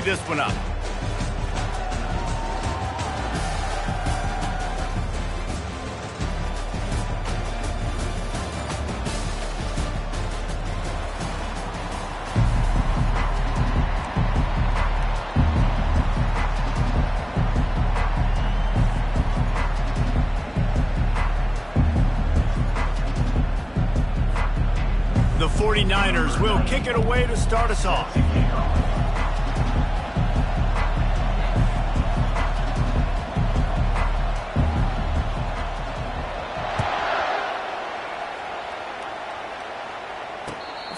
this one up. The 49ers will kick it away to start us off.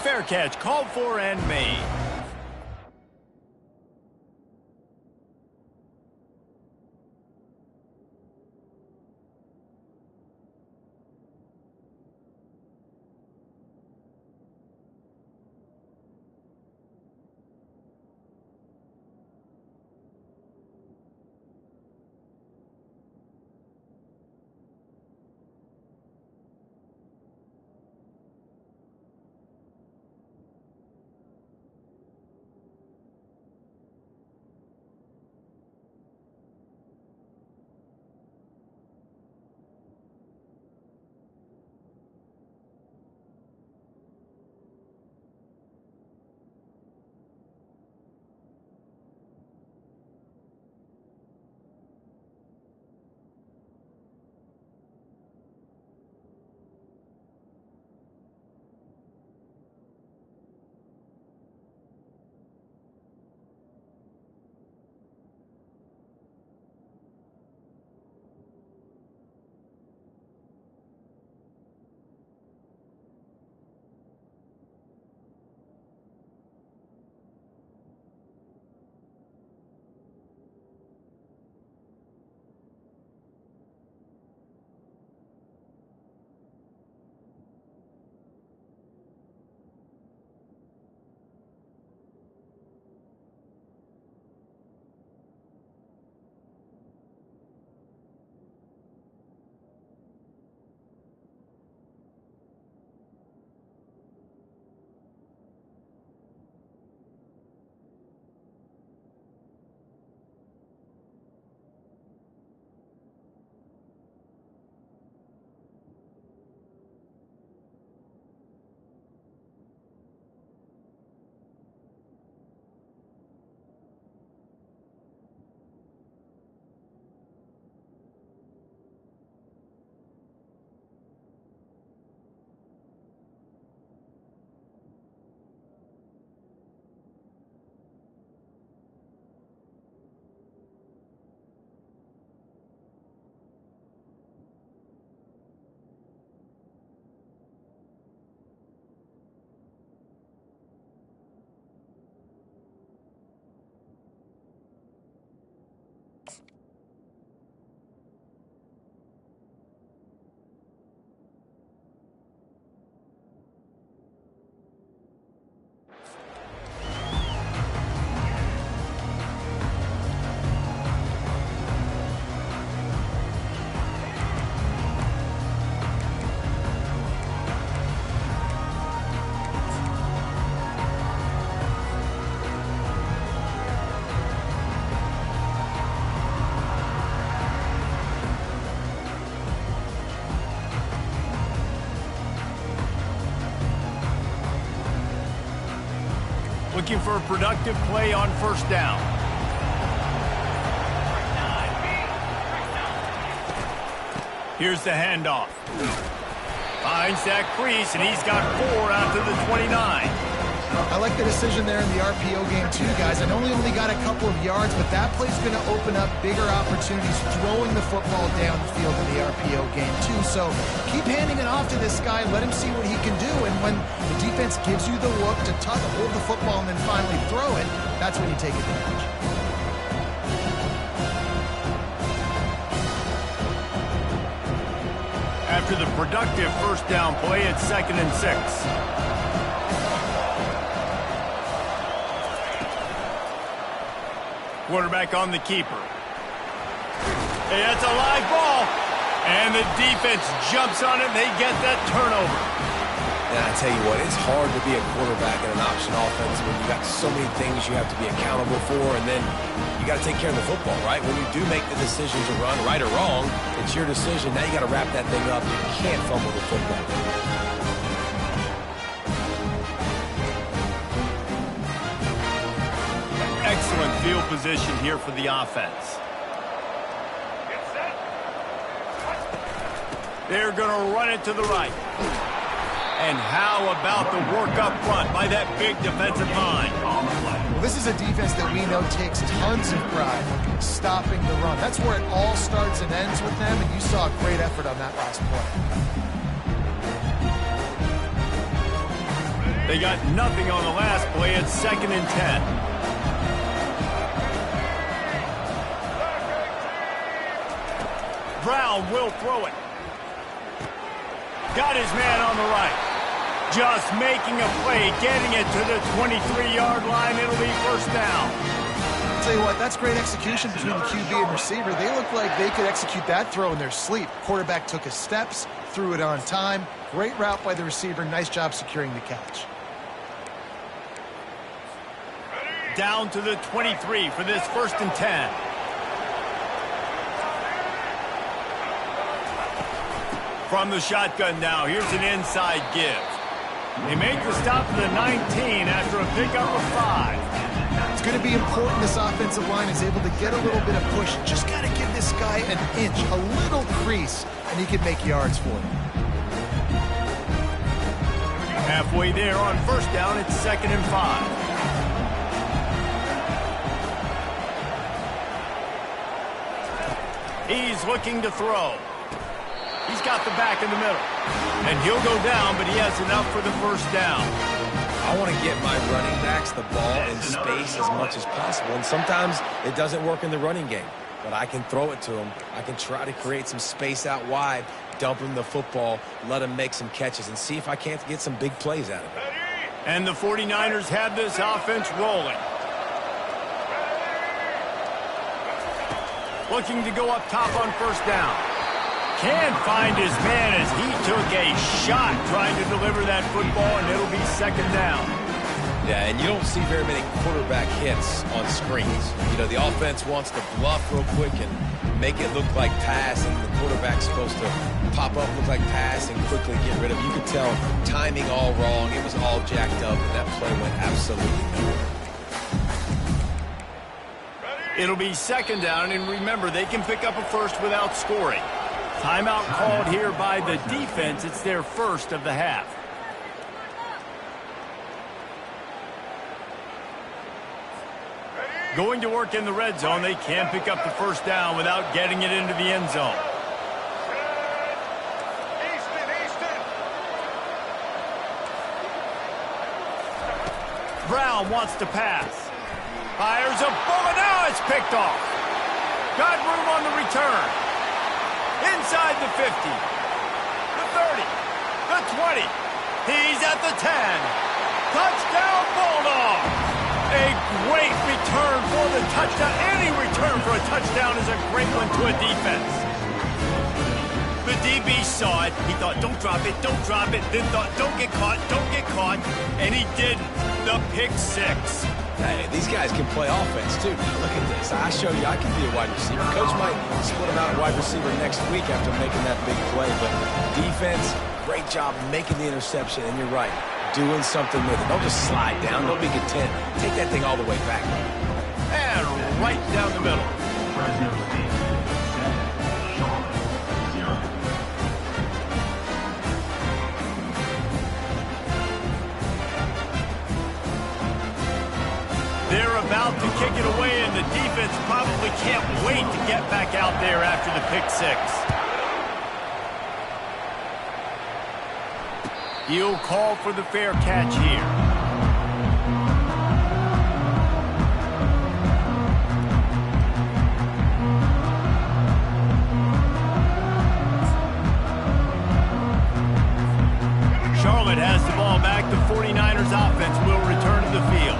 Fair catch, called for and made. Looking for a productive play on first down. Here's the handoff. Finds that crease, and he's got 4 out to the 29. I like the decision there in the RPO game too, guys. I know he only got a couple of yards, but that play's going to open up bigger opportunities throwing the football down the field in the RPO game too. So keep handing it off to this guy, let him see what he can do, and when the defense gives you the look to hold the football and then finally throw it, that's when you take advantage. After the productive first down play, it's 2nd and 6. Quarterback on the keeper. Hey, that's a live ball. And the defense jumps on it, and they get that turnover. And I tell you what, it's hard to be a quarterback in an option offense when you got so many things you have to be accountable for, and then you got to take care of the football, right? When you do make the decision to run, right or wrong, it's your decision. Now you got to wrap that thing up. You can't fumble the football. Excellent field position here for the offense. They're going to run it to the right. And how about the work up front by that big defensive line? Well, this is a defense that we know takes tons of pride stopping the run. That's where it all starts and ends with them, and you saw a great effort on that last play. They got nothing on the last play. It's 2nd and 10. Brown will throw it. Got his man on the right. Just making a play, getting it to the 23-yard line. It'll be 1st down. I'll tell you what, that's great execution between the QB and receiver. They look like they could execute that throw in their sleep. Quarterback took his steps, threw it on time. Great route by the receiver. Nice job securing the catch. Down to the 23 for this 1st and 10. From the shotgun now, here's an inside give. They make the stop to the 19 after a pickup of 5. It's going to be important this offensive line is able to get a little bit of push. Just got to give this guy an inch, a little crease, and he can make yards for him. Halfway there on 1st down, it's 2nd and 5. He's looking to throw. He's got the back in the middle. And he'll go down, but he has enough for the 1st down. I want to get my running backs the ball in space as much as possible. And sometimes it doesn't work in the running game. But I can throw it to them. I can try to create some space out wide, dump him the football, let him make some catches, and see if I can't get some big plays out of it. And the 49ers have this offense rolling. Looking to go up top on 1st down. Can't find his man as he took a shot trying to deliver that football, and it'll be 2nd down. Yeah, and you don't see very many quarterback hits on screens. You know, the offense wants to bluff real quick and make it look like pass, and the quarterback's supposed to pop up, look like pass, and quickly get rid of it. You could tell timing all wrong. It was all jacked up, and that play went absolutely nowhere. It'll be 2nd down, and remember, they can pick up a 1st without scoring. Timeout called here by the defense. It's their 1st of the half. Going to work in the red zone. They can pick up the 1st down without getting it into the end zone. Brown wants to pass. Fires a bullet. Now it's picked off. Got room on the return. Inside the 50, the 30, the 20. He's at the 10. Touchdown, Bulldog. A great return for the touchdown. Any return for a touchdown is a great one to a defense. The DB saw it. He thought, don't drop it, don't drop it. Then thought, don't get caught, don't get caught. And he didn't. The pick 6. Hey, these guys can play offense, too. Look at this. I show you I can be a wide receiver. Coach might split him out at wide receiver next week after making that big play. But defense, great job making the interception. And you're right, doing something with it. Don't just slide down. Don't be content. Take that thing all the way back. And right down the middle. They're about to kick it away, and the defense probably can't wait to get back out there after the pick 6. He'll call for the fair catch here. Charlotte has the ball back. The 49ers offense will return to the field.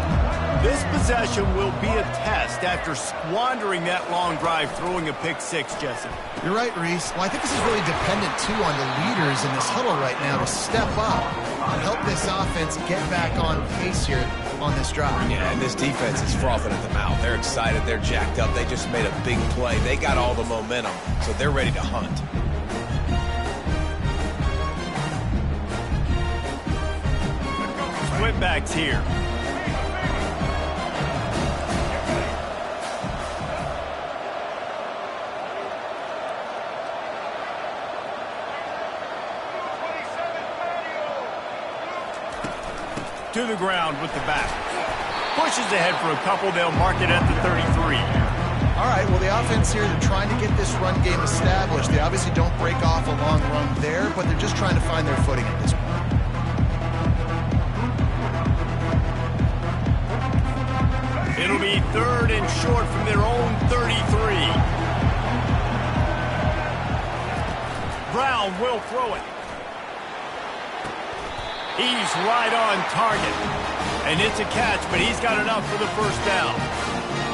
This possession will be a test rest after squandering that long drive throwing a pick-6, Jesse. You're right, Reese. Well, I think this is really dependent, too, on the leaders in this huddle right now to step up and help this offense get back on pace here on this drive. Yeah, and this defense is frothing at the mouth. They're excited. They're jacked up. They just made a big play. They got all the momentum, so they're ready to hunt. Whitback's here. To the ground with the back. Pushes ahead for a couple. They'll mark it at the 33. All right, well, the offense here, they're trying to get this run game established. They obviously don't break off a long run there, but they're just trying to find their footing at this point. It'll be 3rd and short from their own 33. Brown will throw it. He's right on target. And it's a catch, but he's got enough for the first down.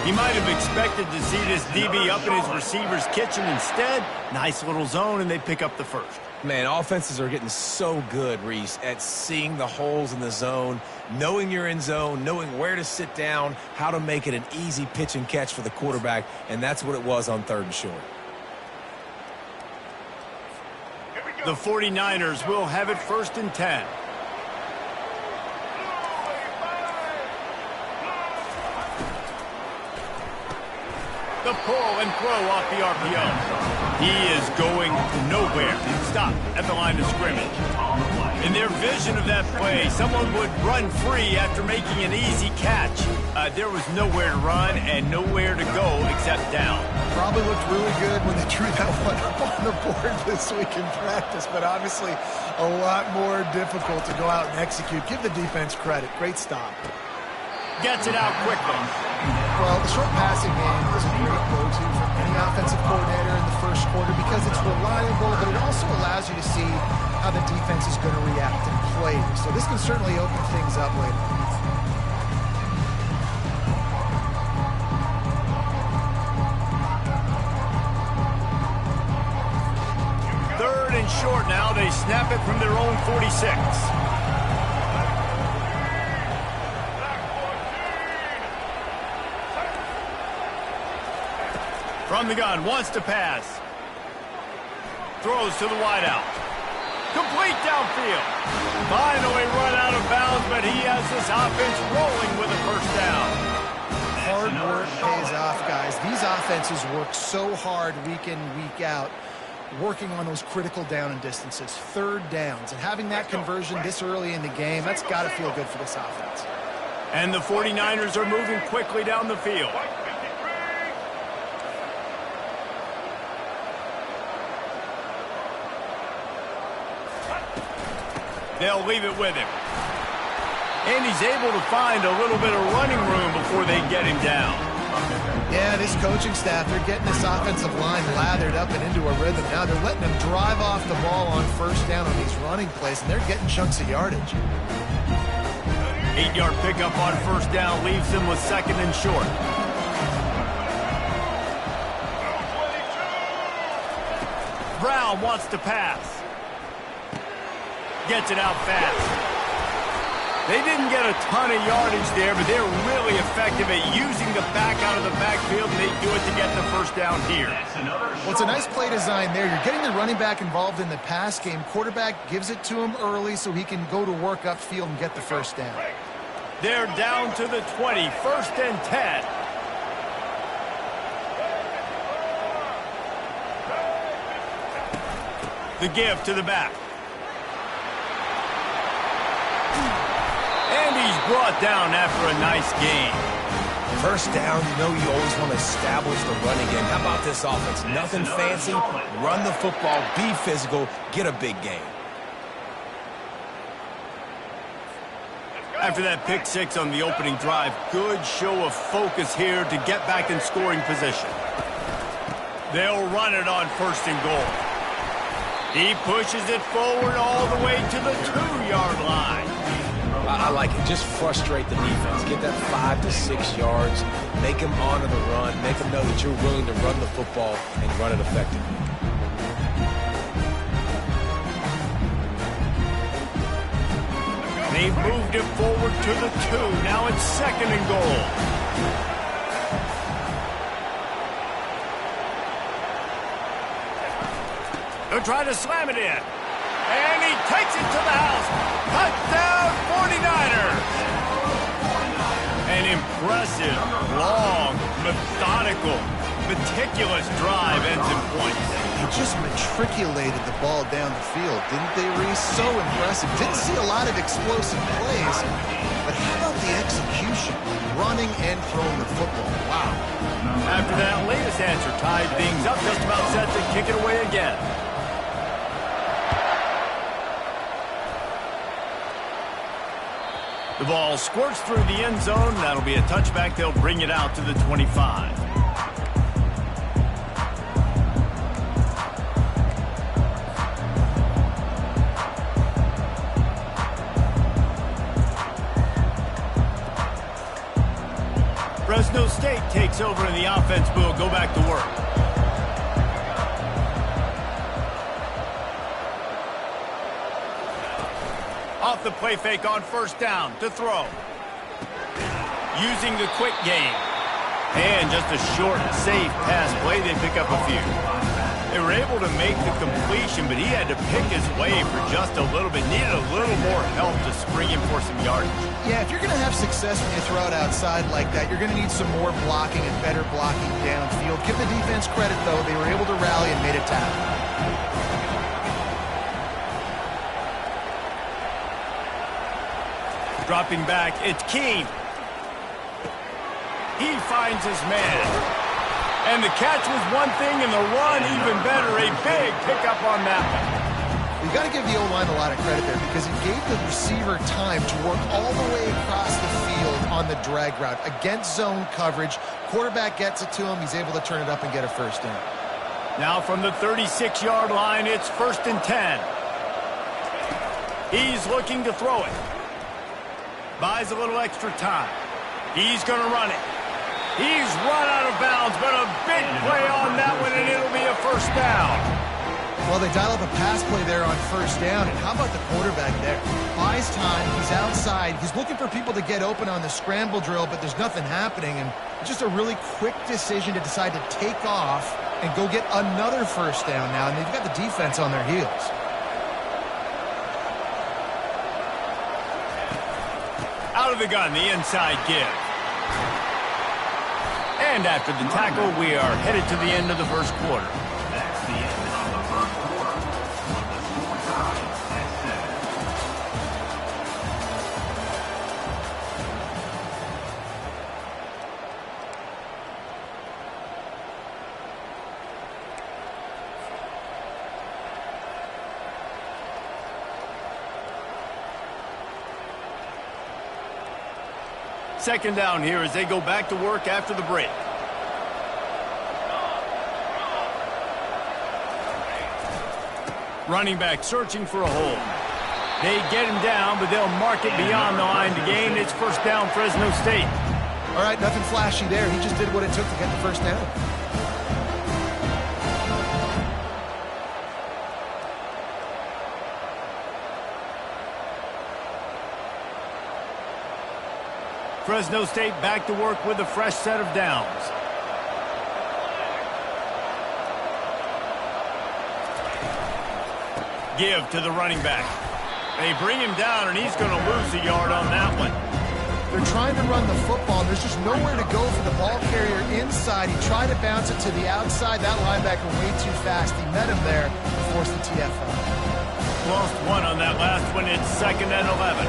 He might have expected to see this DB up in his receiver's kitchen. Instead, nice little zone, and they pick up the first. Man, offenses are getting so good, Reese, at seeing the holes in the zone, knowing you're in zone, knowing where to sit down, how to make it an easy pitch and catch for the quarterback, and that's what it was on 3rd and short. The 49ers will have it 1st and 10. The pull and throw off the RPO. He is going nowhere. Stop at the line of scrimmage. In their vision of that play, someone would run free after making an easy catch. There was nowhere to run and nowhere to go except down. Probably looked really good when they drew that one up on the board this week in practice, but obviously a lot more difficult to go out and execute. Give the defense credit. Great stop. Gets it out quickly. Well, the short passing game is a great go-to for any offensive coordinator in the first quarter because it's reliable, but it also allows you to see how the defense is going to react and play. So this can certainly open things up later. 3rd and short now. They snap it from their own 46. From the gun, wants to pass. Throws to the wideout. Complete downfield. Finally run out of bounds, but he has this offense rolling with a first down. Hard work pays off, guys. These offenses work so hard week in, week out, working on those critical down and distances, 3rd downs. And having that conversion this early in the game, that's got to feel good for this offense. And the 49ers are moving quickly down the field. They'll leave it with him. And he's able to find a little bit of running room before they get him down. Yeah, this coaching staff, they're getting this offensive line lathered up and into a rhythm. Now they're letting them drive off the ball on 1st down on these running plays, and they're getting chunks of yardage. 8-yard pickup on 1st down leaves them with 2nd and short. Brown wants to pass. Gets it out fast. They didn't get a ton of yardage there, but they're really effective at using the back out of the backfield, and they do it to get the first down here. Well, it's a nice play design there. You're getting the running back involved in the pass game. Quarterback gives it to him early so he can go to work upfield and get the first down. They're down to the 20, 1st and 10. The give to the back. And he's brought down after a nice gain. 1st down, you know you always want to establish the running game. How about this offense? Nothing fancy. Run the football, be physical, get a big gain. After that pick-6 on the opening drive, good show of focus here to get back in scoring position. They'll run it on 1st and goal. He pushes it forward all the way to the 2-yard line. I like it. Just frustrate the defense. Get that 5 to 6 yards. Make them honor the run. Make them know that you're willing to run the football and run it effectively. They've moved it forward to the 2. Now it's 2nd and goal. They'll try to slam it in. And he takes it to the house. Touchdown, 49ers. An impressive, long, methodical, meticulous drive ends in points. They just matriculated the ball down the field, didn't they, Reese? So impressive. Didn't see a lot of explosive plays, but how about the execution? Running and throwing the football. Wow. After that latest answer tied things up, just about set to kick it away again. The ball squirts through the end zone. That'll be a touchback. They'll bring it out to the 25. Fresno State takes over and the offense will go back to work. Off the play fake on 1st down to throw. Using the quick game. And just a short, safe pass play, they pick up a few. They were able to make the completion, but he had to pick his way for just a little bit. Needed a little more help to spring him for some yardage. Yeah, if you're going to have success when you throw it outside like that, you're going to need some more blocking and better blocking downfield. Give the defense credit, though. They were able to rally and made a tackle. Dropping back, it's Keene. He finds his man. And the catch was one thing, and the run even better. A big pickup on that one. You've got to give the O-line a lot of credit there because it gave the receiver time to work all the way across the field on the drag route. Against zone coverage, quarterback gets it to him. He's able to turn it up and get a 1st down. Now from the 36-yard line, it's 1st and 10. He's looking to throw it. Buys a little extra time. He's going to run it. He's run out of bounds, but a big play on that one, and it'll be a 1st down. Well, they dial up a pass play there on 1st down, and how about the quarterback there? Buys time. He's outside. He's looking for people to get open on the scramble drill, but there's nothing happening, and just a really quick decision to decide to take off and go get another 1st down now, and they've got the defense on their heels. Out of the gun, the inside give. And after the tackle, we are headed to the end of the 1st quarter. That's the end of the 1st quarter. Second down here as they go back to work after the break. Running back searching for a hole. They get him down, but they'll mark it beyond the line to gain. It's 1st down, Fresno State. All right, nothing flashy there. He just did what it took to get the 1st down. Fresno State back to work with a fresh set of downs. Give to the running back. They bring him down, and he's going to lose a yard on that one. They're trying to run the football, and there's just nowhere to go for the ball carrier inside. He tried to bounce it to the outside. That linebacker way too fast. He met him there and forced the TFL. Lost one on that last one. It's 2nd and 11.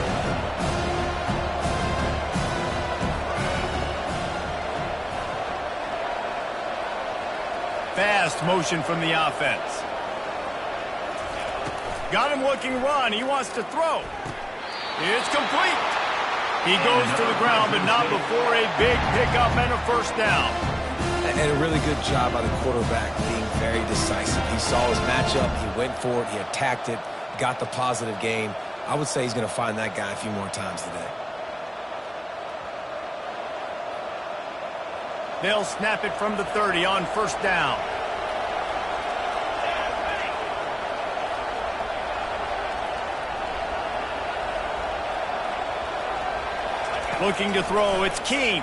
Fast motion from the offense. Got him looking run. He wants to throw. It's complete. He goes to the ground, but not before a big pickup and a 1st down. And a really good job by the quarterback being very decisive. He saw his matchup. He went for it. He attacked it. Got the positive gain. I would say he's going to find that guy a few more times today. They'll snap it from the 30 on first down. Looking to throw, it's Keene.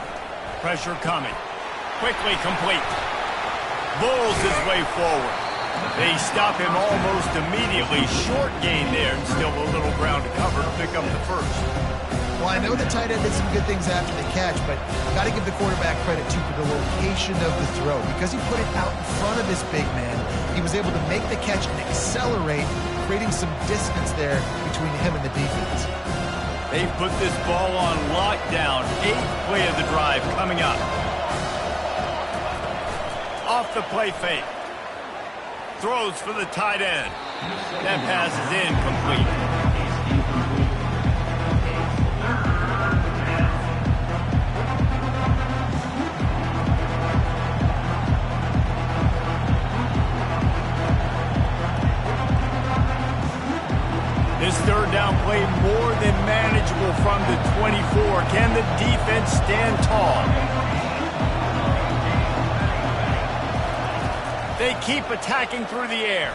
Pressure coming. Quickly complete. Bulls his way forward. They stop him almost immediately. Short gain there, and still a little ground to cover to pick up the first. Well, I know the tight end did some good things after the catch, but got to give the quarterback credit, too, for the location of the throw. Because he put it out in front of his big man, he was able to make the catch and accelerate, creating some distance there between him and the defense. They put this ball on lockdown. 8th play of the drive coming up. Off the play fake. Throws for the tight end. That pass is incomplete. This third down play more than manageable from the 24. Can the defense stand tall? They keep attacking through the air.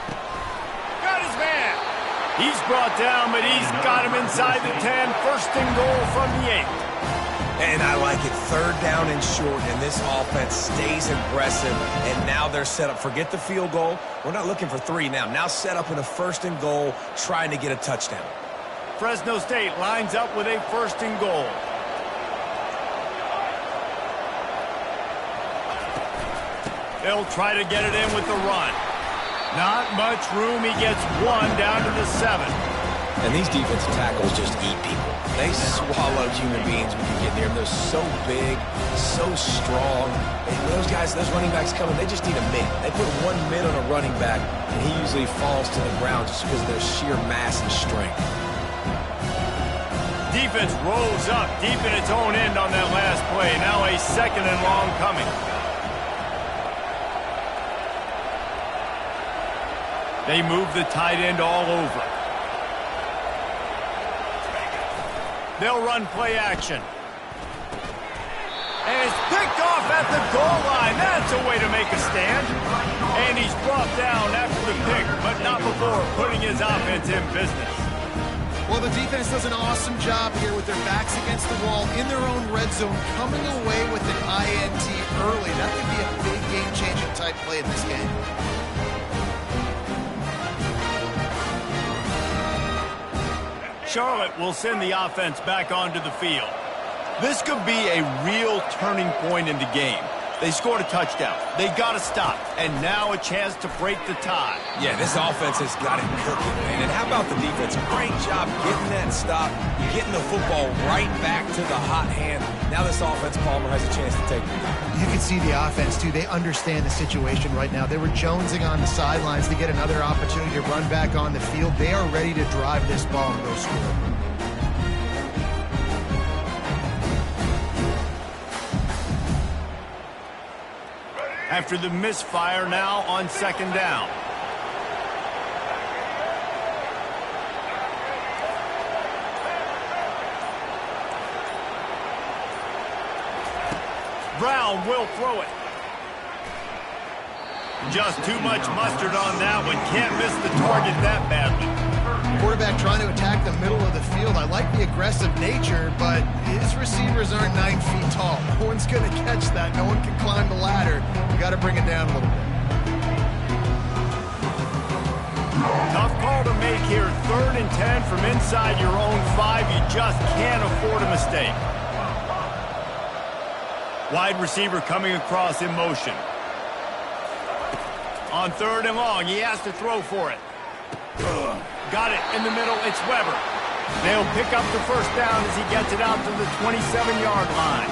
Got his man. He's brought down, but he's got him inside the 10. First and goal from the 8. And I like it. Third down and short, and this offense stays aggressive. And now they're set up. Forget the field goal. We're not looking for 3 now. Now set up in a first and goal, trying to get a touchdown. Fresno State lines up with a first and goal. They'll try to get it in with the run. Not much room. He gets 1 down to the 7. And these defensive tackles just eat people. They swallow human beings when you get near them. They're so big, so strong. And those guys, those running backs coming, they just need a mid. They put 1 mid on a running back, and he usually falls to the ground just because of their sheer mass and strength. Defense rolls up deep in its own end on that last play. Now a second and long coming. They move the tight end all over. They'll run play action. And it's picked off at the goal line. That's a way to make a stand. And he's brought down after the pick, but not before putting his offense in business. Well, the defense does an awesome job here with their backs against the wall in their own red zone, coming away with an INT early. That could be a big game-changing type play in this game. Charlotte will send the offense back onto the field. This could be a real turning point in the game. They scored a touchdown. They got to stop. And now a chance to break the tie. Yeah, this offense has got it cooking, man. And how about the defense? Great job getting that stop, getting the football right back to the hot hand. Now this offense, Palmer, has a chance to take it. You can see the offense, too. They understand the situation right now. They were jonesing on the sidelines to get another opportunity to run back on the field. They are ready to drive this ball and go score. After the misfire, now on second down. Brown will throw it. Just too much mustard on that one. Can't miss the target that badly. Quarterback trying to attack the middle of the field. I like the aggressive nature, but his receivers aren't 9 feet tall. No one's going to catch that. No one can climb the ladder. You got to bring it down a little bit. Tough call to make here. 3rd and 10 from inside your own 5. You just can't afford a mistake. Wide receiver coming across in motion. On 3rd and long, he has to throw for it. Got it in the middle. It's Weber. They'll pick up the first down as he gets it out to the 27-yard line.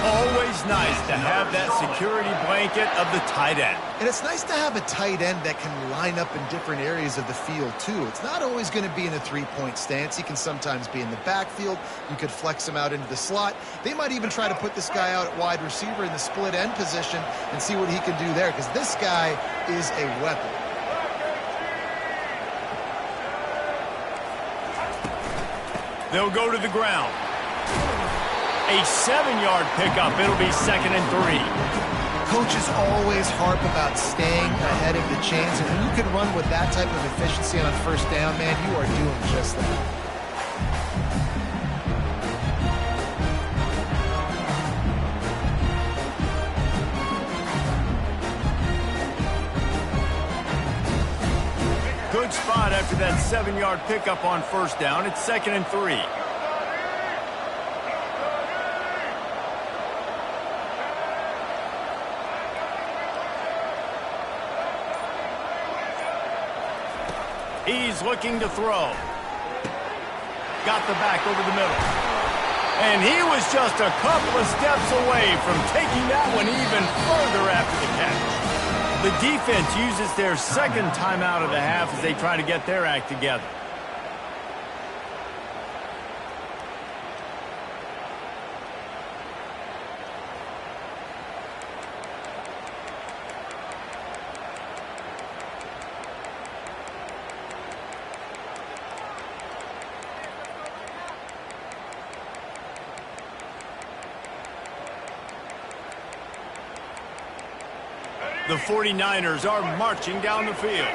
Always nice to have that security blanket of the tight end. And it's nice to have a tight end that can line up in different areas of the field, too. It's not always going to be in a 3-point stance. He can sometimes be in the backfield. You could flex him out into the slot. They might even try to put this guy out at wide receiver in the split end position and see what he can do there, because this guy is a weapon. They'll go to the ground. A 7-yard pickup. It'll be 2nd and 3. Coaches always harp about staying ahead of the chains, and when you can run with that type of efficiency on first down, man, you are doing just that. Good spot after that 7-yard pickup on first down. It's 2nd and 3. He's looking to throw. Got the back over the middle. And he was just a couple of steps away from taking that one even further after the catch. The defense uses their second timeout of the half as they try to get their act together. The 49ers are marching down the field.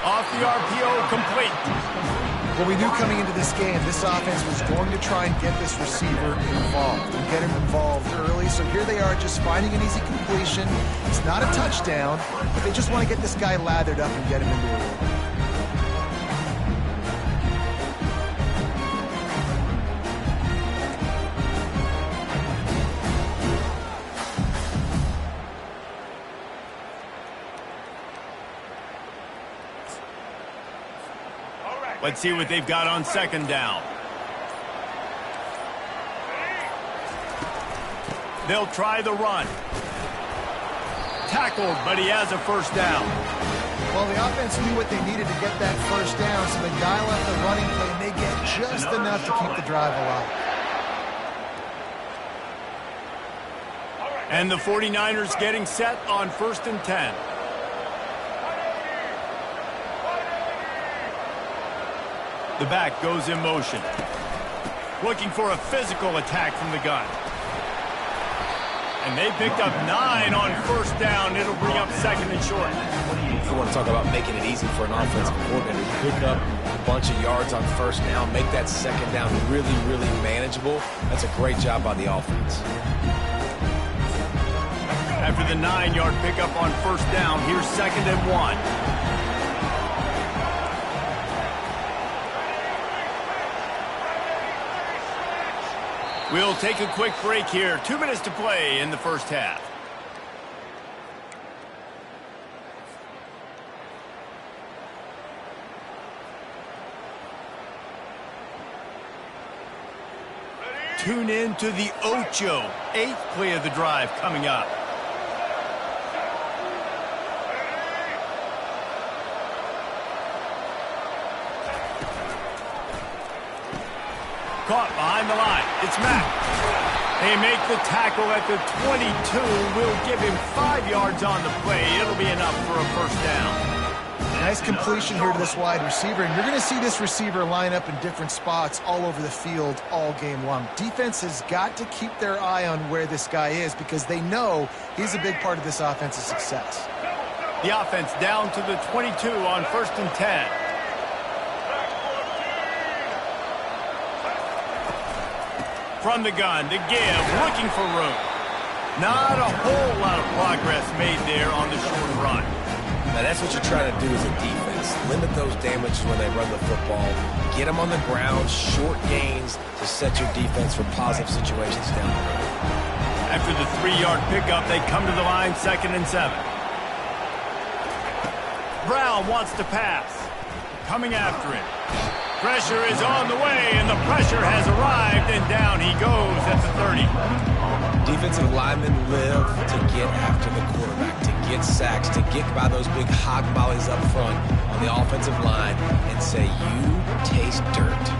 Off the RPO, complete. Well, we knew coming into this game, this offense was going to try and get this receiver involved and get him involved early. So here they are just finding an easy completion. It's not a touchdown, but they just want to get this guy lathered up and get him into a rhythm. Let's see what they've got on second down. They'll try the run. Tackled, but he has a first down. Well, the offense knew what they needed to get that first down, so they dial up the running play, and they get just enough to keep the drive alive. And the 49ers getting set on 1st and 10. The back goes in motion. Looking for a physical attack from the gun. And they picked up 9 on first down. It'll bring up 2nd and short. You want to talk about making it easy for an offensive coordinator. You pick up a bunch of yards on first down, make that second down really, really manageable. That's a great job by the offense. After the 9-yard pickup on first down, here's 2nd and 1. We'll take a quick break here. 2 minutes to play in the first half. Tune in to the Ocho. 8th play of the drive coming up. Caught behind the line. It's Mack. They make the tackle at the 22. Will give him 5 yards on the play. It'll be enough for a first down. Nice completion here to this wide receiver, and you're going to see this receiver line up in different spots all over the field all game long. Defense has got to keep their eye on where this guy is because they know he's a big part of this offense's success. The offense down to the 22 on 1st and 10. From the gun to give, looking for room. Not a whole lot of progress made there on the short run. Now that's what you're trying to do as a defense. Limit those damages when they run the football. Get them on the ground, short gains to set your defense for positive situations down the road. After the 3-yard pickup, they come to the line 2nd and 7. Brown wants to pass. Coming after him. Pressure is on the way, and the pressure has arrived, and down he goes at the 30. Defensive linemen live to get after the quarterback, to get sacks, to get by those big hog mollies up front on the offensive line and say, you taste dirt.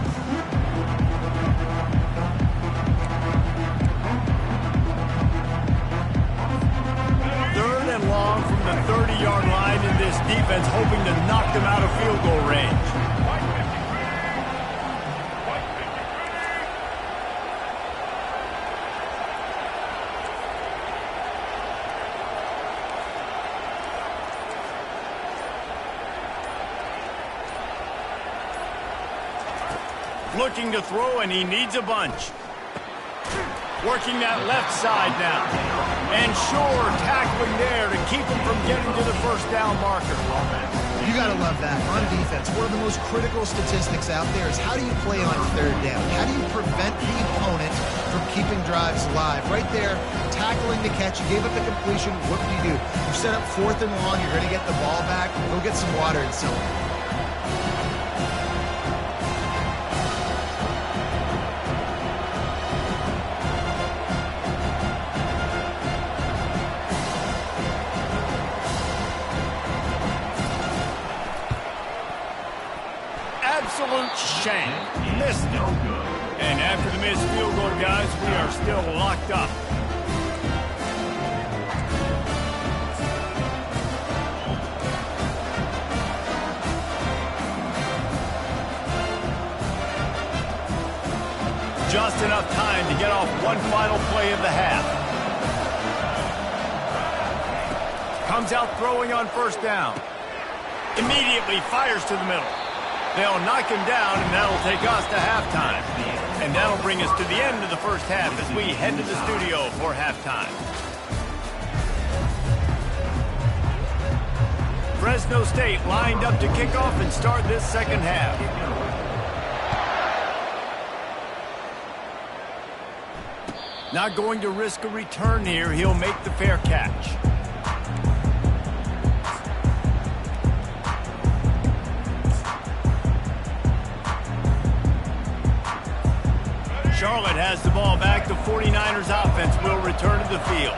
Looking to throw, and he needs a bunch. Working that left side now. And sure, tackling there to keep him from getting to the first down marker. You got to love that. On defense, one of the most critical statistics out there is how do you play on third down? How do you prevent the opponent from keeping drives alive? Right there, tackling the catch. You gave up the completion. What do? You set up 4th and long. You're going to get the ball back. Go get some water and so on. Absolute shame. Missed it. And after the missed field goal, guys, we are still locked up. Just enough time to get off one final play of the half. Comes out throwing on first down. Immediately fires to the middle. They'll knock him down, and that'll take us to halftime. And that'll bring us to the end of the first half as we head to the studio for halftime. Fresno State lined up to kick off and start this second half. Not going to risk a return here. He'll make the fair catch. Charlotte has the ball back. The 49ers offense will return to the field.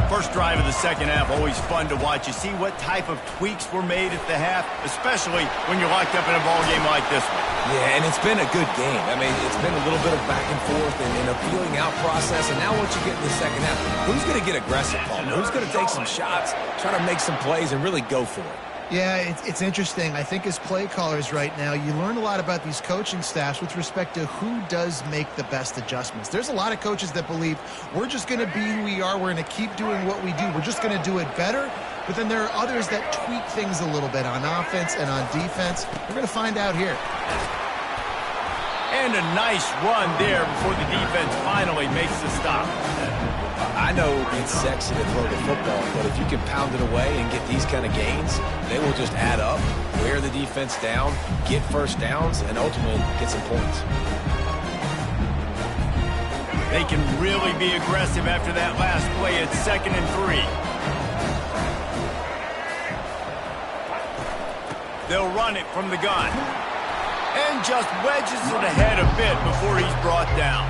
First drive of the second half, always fun to watch. You see what type of tweaks were made at the half, especially when you're locked up in a ball game like this one. Yeah, and it's been a good game. I mean, it's been a little bit of back and forth and a feeling out process. And now once you get in the second half, who's going to get aggressive, Paul? Who's going to take some shots, try to make some plays, and really go for it? Yeah, it's interesting. I think as play callers right now, you learn a lot about these coaching staffs with respect to who does make the best adjustments. There's a lot of coaches that believe we're just going to be who we are. We're going to keep doing what we do. We're just going to do it better. But then there are others that tweak things a little bit on offense and on defense. We're going to find out here. And a nice run there before the defense finally makes the stop. I know it's sexy to throw the football, but if you can pound it away and get these kind of gains, they will just add up, wear the defense down, get first downs, and ultimately get some points. They can really be aggressive after that last play at 2nd and 3. They'll run it from the gun. And just wedges it ahead a bit before he's brought down.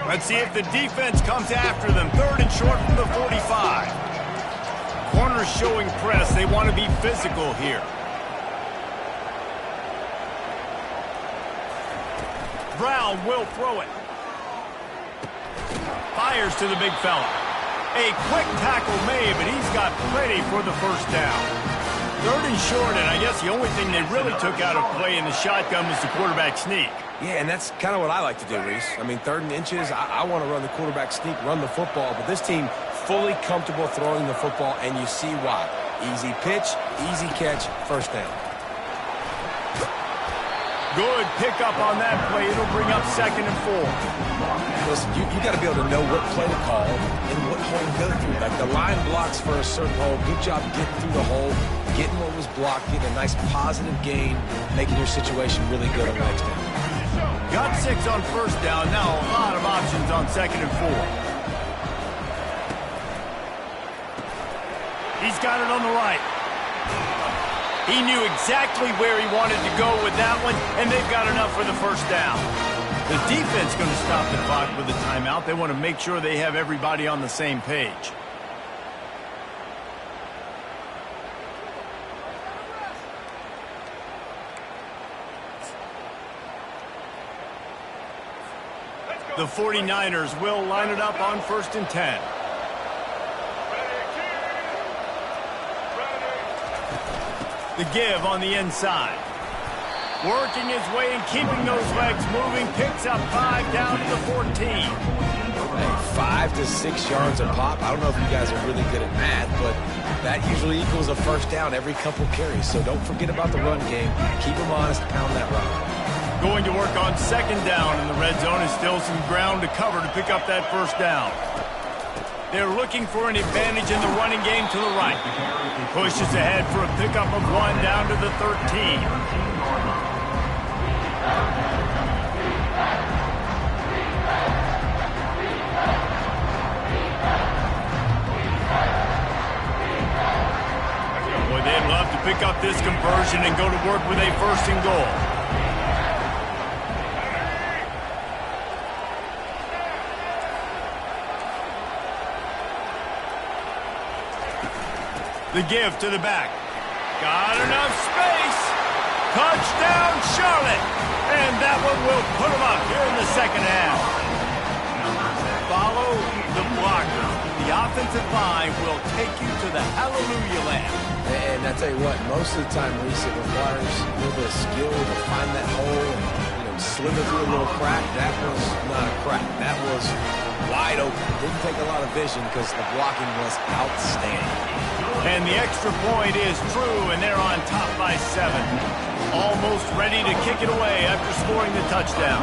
Let's see if the defense comes after them. 3rd and short from the 45. Corners showing press. They want to be physical here. Brown will throw it. Fires to the big fella. A quick tackle made, but he's got plenty for the first down. 3rd and short, and I guess the only thing they really took out of play in the shotgun was the quarterback sneak. Yeah, and that's kind of what I like to do, Reese. I mean, 3rd and inches, I want to run the quarterback sneak, run the football, but this team fully comfortable throwing the football, and you see why. Easy pitch, easy catch, first down. Good pickup on that play. It'll bring up 2nd and 4. Listen, you got to be able to know what play to call and what hole to go through. Like the line blocks for a certain hole. Good job getting through the hole, getting what was blocked, getting a nice positive gain, making your situation really good on the next down. Got 6 on first down. Now a lot of options on 2nd and 4. He's got it on the right. He knew exactly where he wanted to go with that one, and they've got enough for the first down. The defense going to stop the clock with a timeout. They want to make sure they have everybody on the same page. The 49ers will line it up on 1st and 10. The give on the inside. Working his way and keeping those legs moving. Picks up 5 down to the 14. Hey, 5 to 6 yards a pop. I don't know if you guys are really good at math, but that usually equals a first down every couple carries. So don't forget about the run game. Keep them honest, pound that rock. Going to work on second down in the red zone. Is still some ground to cover to pick up that first down. They're looking for an advantage in the running game to the right. He pushes ahead for a pickup of 1 down to the 13. Boy, they'd love to pick up this conversion and go to work with a first and goal. The give to the back. Got enough space. Touchdown, Charlotte. And that one will put them up here in the second half. Follow the blocker. The offensive line will take you to the hallelujah land. And I tell you what, most of the time, Reese, it requires a little bit of skill to find that hole and, slither through a little crack. That was not a crack. That was wide open. Didn't take a lot of vision because the blocking was outstanding. And the extra point is true, and they're on top by 7. Almost ready to kick it away after scoring the touchdown.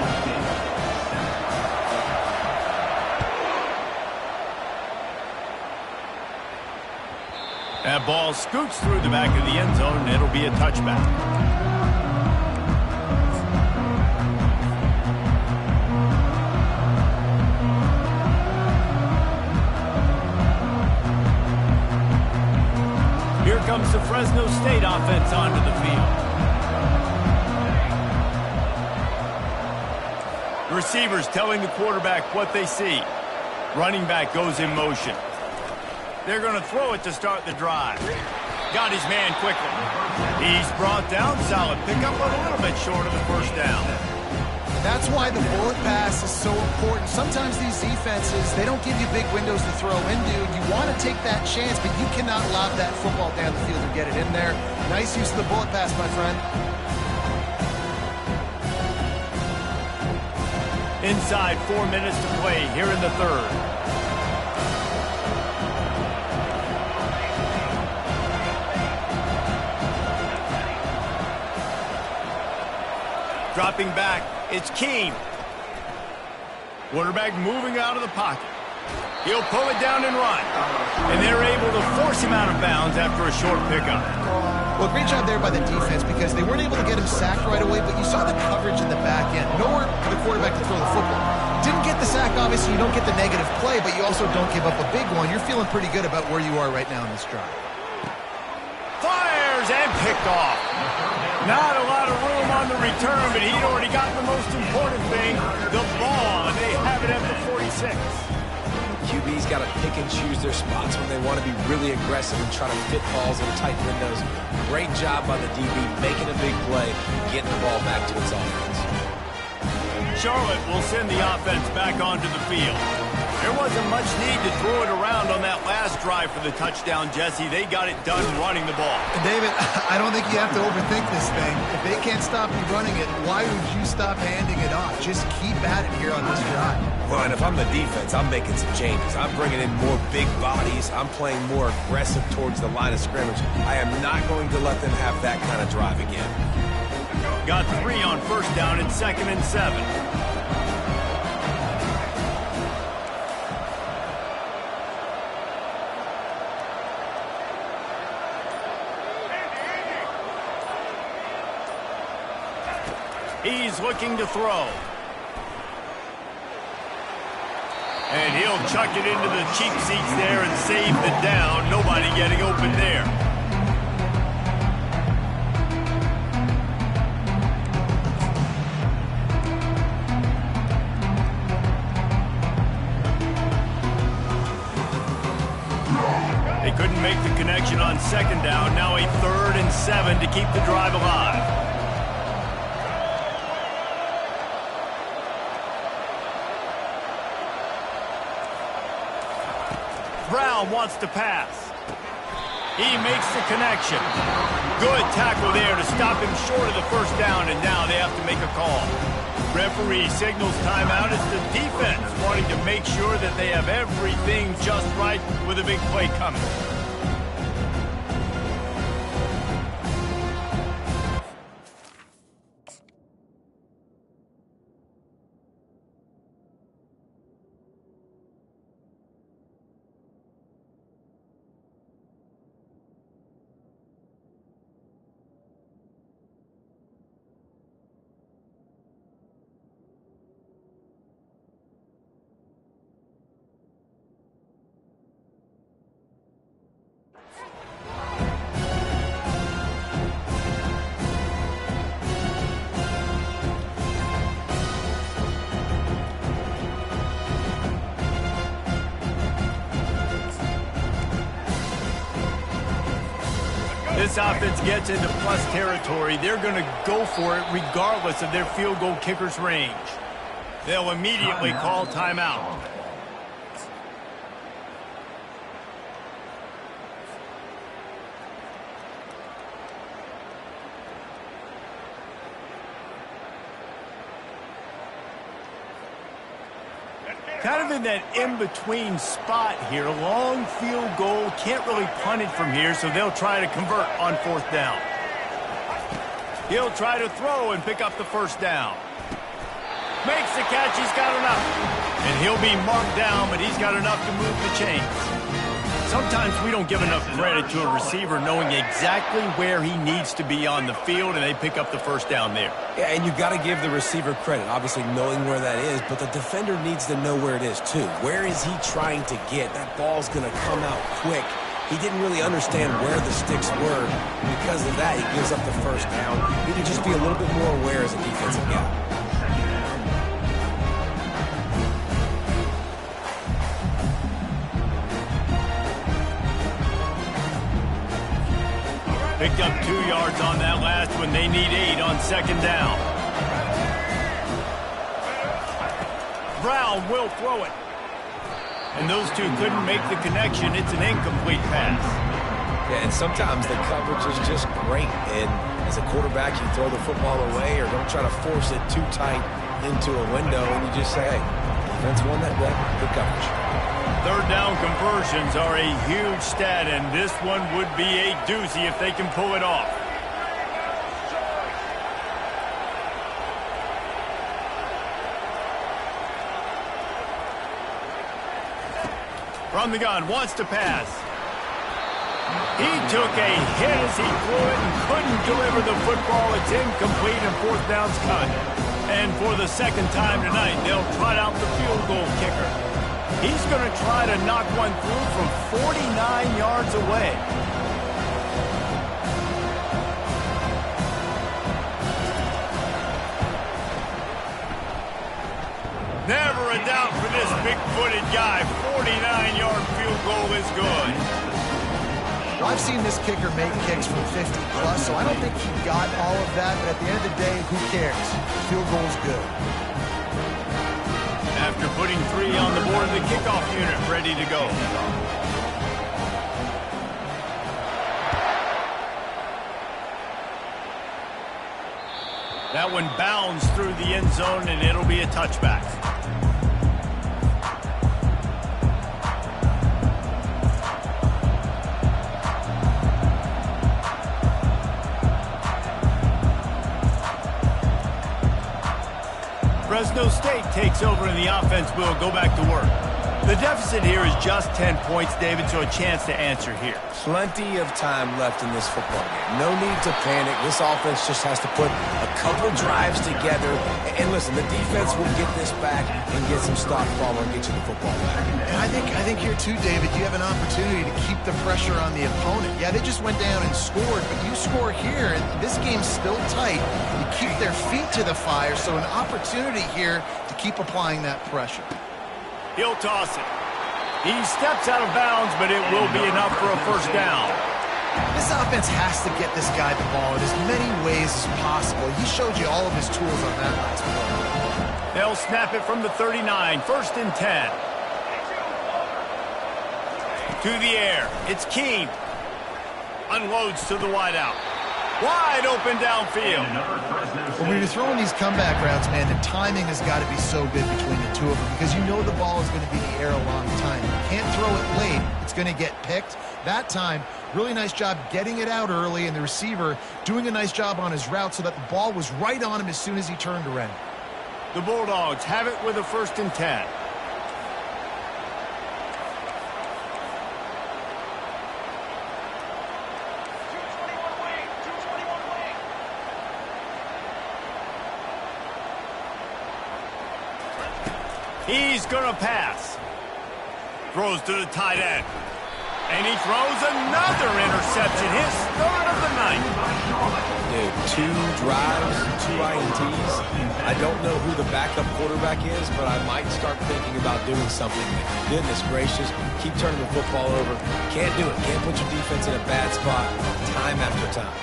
That ball scoots through the back of the end zone, and it'll be a touchback. Here comes the Fresno State offense onto the field. Receivers telling the quarterback what they see. Running back goes in motion. They're going to throw it to start the drive. Got his man quickly. He's brought down. Solid pickup, but a little bit short of the first down. That's why the bullet pass is so important. Sometimes these defenses, they don't give you big windows to throw into. You want to take that chance, but you cannot lob that football down the field and get it in there. Nice use of the bullet pass, my friend. Inside 4 minutes to play here in the third. Dropping back, it's Keene. Quarterback moving out of the pocket. He'll pull it down and run. And they're able to force him out of bounds after a short pickup. Well, great job there by the defense because they weren't able to get him sacked right away, but you saw the coverage in the back end. Nowhere for the quarterback to throw the football. Didn't get the sack, obviously. You don't get the negative play, but you also don't give up a big one. You're feeling pretty good about where you are right now in this drive. Fires and picked off. Not a lot of room on the return, but he'd already got the most important thing, the ball, and they have it at the 46. QB's got to pick and choose their spots when they want to be really aggressive and try to fit balls in tight windows. Great job by the DB making a big play, getting the ball back to its offense. Charlotte will send the offense back onto the field. There wasn't much need to throw it around on that last drive for the touchdown, Jesse. They got it done running the ball. David, I don't think you have to overthink this thing. If they can't stop you running it, why would you stop handing it off? Just keep at it here on this drive. Well, and if I'm the defense, I'm making some changes. I'm bringing in more big bodies. I'm playing more aggressive towards the line of scrimmage. I am not going to let them have that kind of drive again. Got 3 on first down and 2nd and 7. He's looking to throw. And he'll chuck it into the cheap seats there and save the down. Nobody getting open there. They couldn't make the connection on second down. Now a 3rd and 7 to keep the drive alive. Brown wants to pass. He makes the connection. Good tackle there to stop him short of the first down, and now they have to make a call. Referee signals timeout. It's the defense wanting to make sure that they have everything just right with a big play coming. This offense gets into plus territory. They're going to go for it regardless of their field goal kicker's range. They'll immediately call timeout. Kind of in that in-between spot here. Long field goal. Can't really punt it from here, so they'll try to convert on fourth down. He'll try to throw and pick up the first down. Makes the catch. He's got enough. And he'll be marked down, but he's got enough to move the chains. Sometimes we don't give enough credit to a receiver knowing exactly where he needs to be on the field, and they pick up the first down there. Yeah, and you got to give the receiver credit, obviously knowing where that is, but the defender needs to know where it is too. Where is he trying to get? That ball's going to come out quick. He didn't really understand where the sticks were. Because of that, he gives up the first down. He need to just be a little bit more aware as a defensive guy. Picked up 2 yards on that last one. They need 8 on second down. Brown will throw it. And those two couldn't make the connection. It's an incomplete pass. Yeah, and sometimes the coverage is just great. And as a quarterback, you throw the football away or don't try to force it too tight into a window, and you just say, hey, defense won that bet. Good coverage. Third down conversions are a huge stat, and this one would be a doozy if they can pull it off. From the gun, wants to pass. He took a hit as he threw it and couldn't deliver the football. It's incomplete and fourth down's cut. And for the second time tonight, they'll trot out the field goal kicker. He's going to try to knock one through from 49 yards away. Never a doubt for this big-footed guy. 49-yard field goal is good. Well, I've seen this kicker make kicks from 50 plus, so I don't think he got all of that, but at the end of the day, who cares? Field goal's good. After putting 3 on the board, the kickoff unit ready to go. That one bounds through the end zone, and it'll be a touchback. Fresno State takes over and the offense will go back to work. The deficit here is just 10 points, David, so a chance to answer here. Plenty of time left in this football game. No need to panic. This offense just has to put a couple drives together. And listen, the defense will get this back and get some stop follow and get you the football back. And I think here too, David, you have an opportunity to keep the pressure on the opponent. Yeah, they just went down and scored, but you score here, and this game's still tight. You keep their feet to the fire, so an opportunity here to keep applying that pressure. He'll toss it. He steps out of bounds, but it will be enough for a first down. This offense has to get this guy the ball in as many ways as possible. He showed you all of his tools on that last play. They'll snap it from the 39, first and 10. To the air. It's Keene. Unloads to the wideout. Wide open downfield. When you're throwing these comeback routes, man, the timing has got to be so good between the two of them because you know the ball is going to be in the air a long time. You can't throw it late. It's going to get picked. That time, really nice job getting it out early, and the receiver doing a nice job on his route so that the ball was right on him as soon as he turned around. The Bulldogs have it with a 1st and 10. He's going to pass. Throws to the tight end. And he throws another interception. His 3rd of the night. Dude, 2 drives, 2 INTs. I don't know who the backup quarterback is, but I might start thinking about doing something. Goodness gracious, keep turning the football over. Can't do it. Can't put your defense in a bad spot time after time.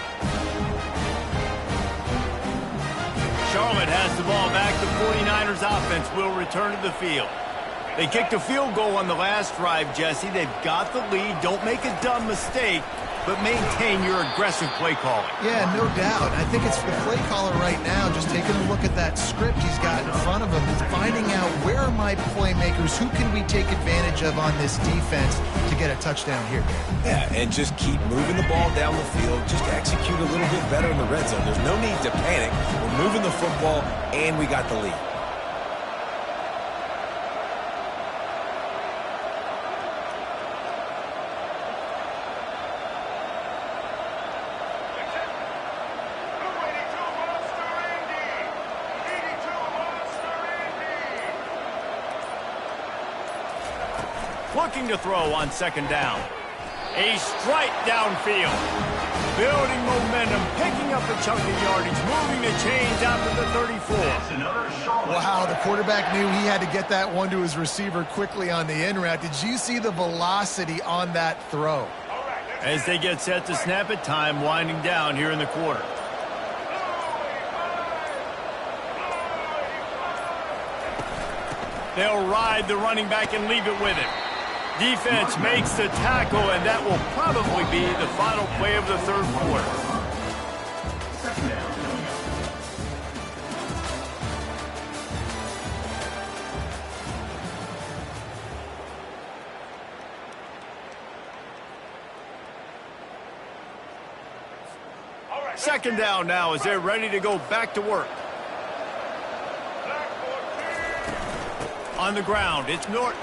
Charlotte has the ball back. The 49ers offense will return to the field. They kicked a field goal on the last drive, Jesse. They've got the lead. Don't make a dumb mistake, but maintain your aggressive play calling. Yeah, no doubt. I think it's the play caller right now just taking a look at that script he's got in front of him and finding out where are my playmakers, who can we take advantage of on this defense to get a touchdown here. Yeah, and just keep moving the ball down the field. Just execute a little bit better in the red zone. There's no need to panic. We're moving the football, and we got the lead. Looking to throw on 2nd down. A strike downfield. Building momentum, picking up a chunk of yardage, moving the chains out to the 34. Wow, the quarterback knew he had to get that one to his receiver quickly on the in route. Did you see the velocity on that throw? As they get set to snap it, time winding down here in the quarter. They'll ride the running back and leave it with him. Defense makes the tackle, and that will probably be the final play of the 3rd quarter. Second down now as they're ready to go back to work. On the ground, it's Norton.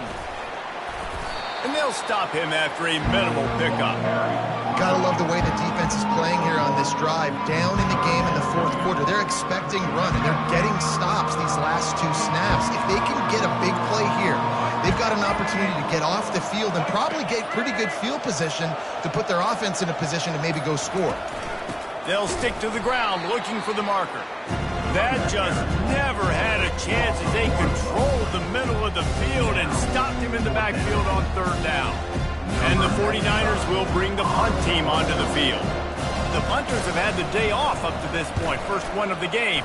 And they'll stop him after a minimal pickup. Gotta love the way the defense is playing here on this drive. Down in the game in the 4th quarter. They're expecting run, and they're getting stops these last 2 snaps. If they can get a big play here, they've got an opportunity to get off the field and probably get pretty good field position to put their offense in a position to maybe go score. They'll stick to the ground looking for the marker. That just never had a chance as they controlled the middle of the field and stopped him in the backfield on 3rd down. And the 49ers will bring the punt team onto the field. The punters have had the day off up to this point, first one of the game.